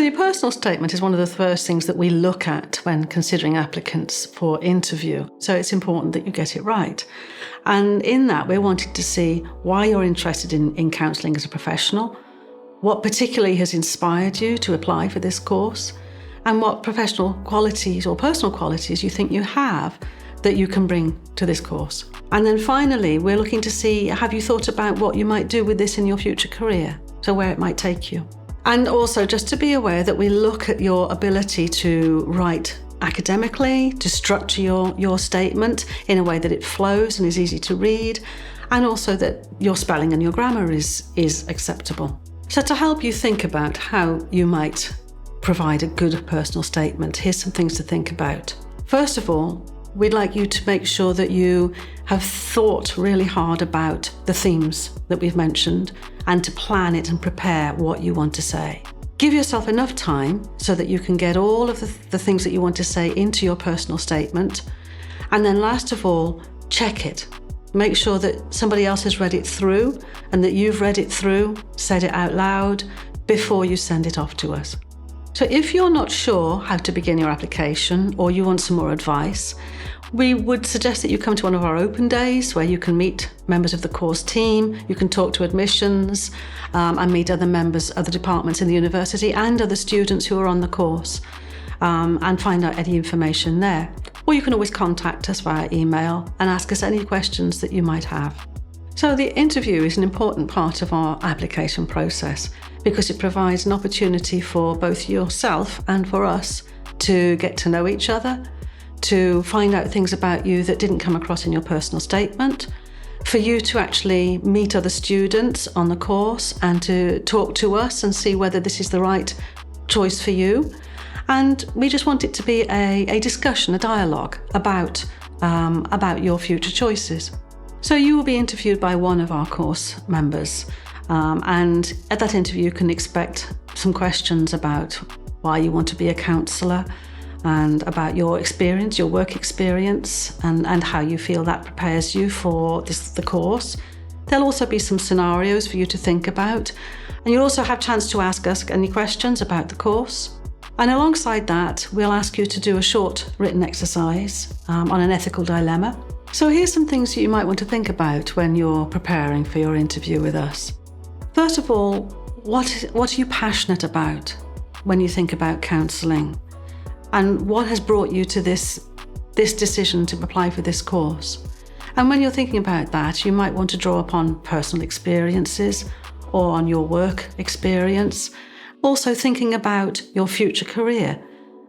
your personal statement is one of the first things that we look at when considering applicants for interview. So it's important that you get it right. And in that, we're wanting to see why you're interested in counselling as a professional, what particularly has inspired you to apply for this course, and what professional qualities or personal qualities you think you have that you can bring to this course. And then finally, we're looking to see, have you thought about what you might do with this in your future career? So where it might take you. And also just to be aware that we look at your ability to write academically, to structure your statement in a way that it flows and is easy to read, and also that your spelling and your grammar is acceptable. So to help you think about how you might provide a good personal statement, here's some things to think about. First of all, we'd like you to make sure that you have thought really hard about the themes that we've mentioned and to plan it and prepare what you want to say. Give yourself enough time so that you can get all of the things that you want to say into your personal statement. And then last of all, check it. Make sure that somebody else has read it through and that you've read it through, said it out loud before you send it off to us. So if you're not sure how to begin your application or you want some more advice, we would suggest that you come to one of our open days where you can meet members of the course team, you can talk to admissions and meet other members of the departments in the university and other students who are on the course and find out any information there. Or you can always contact us via email and ask us any questions that you might have. So the interview is an important part of our application process because it provides an opportunity for both yourself and for us to get to know each other, to find out things about you that didn't come across in your personal statement, for you to actually meet other students on the course and to talk to us and see whether this is the right choice for you. And we just want it to be a discussion, a dialogue about your future choices. So you will be interviewed by one of our course members, and at that interview you can expect some questions about why you want to be a counsellor and about your experience, your work experience, and how you feel that prepares you for the course. There'll also be some scenarios for you to think about, and you'll also have a chance to ask us any questions about the course. And alongside that, we'll ask you to do a short written exercise on an ethical dilemma. So here's some things you might want to think about when you're preparing for your interview with us. First of all, what are you passionate about when you think about counselling? And what has brought you to this decision to apply for this course? And when you're thinking about that, you might want to draw upon personal experiences or on your work experience. Also thinking about your future career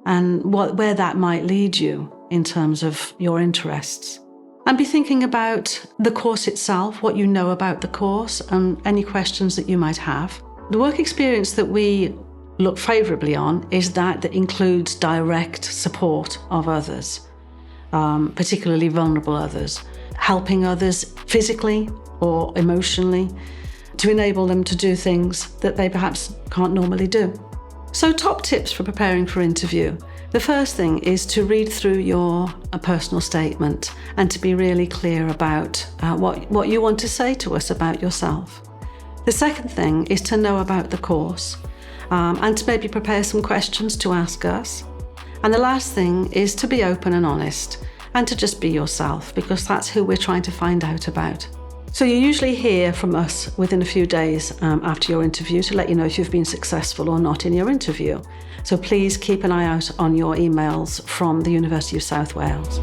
and where that might lead you in terms of your interests. And be thinking about the course itself, what you know about the course, and any questions that you might have. The work experience that we look favourably on is that includes direct support of others, particularly vulnerable others, helping others physically or emotionally to enable them to do things that they perhaps can't normally do. So top tips for preparing for interview. The first thing is to read through your personal statement and to be really clear about what you want to say to us about yourself. The second thing is to know about the course and to maybe prepare some questions to ask us. And the last thing is to be open and honest and to just be yourself, because that's who we're trying to find out about. So you usually hear from us within a few days after your interview to let you know if you've been successful or not in your interview. So please keep an eye out on your emails from the University of South Wales.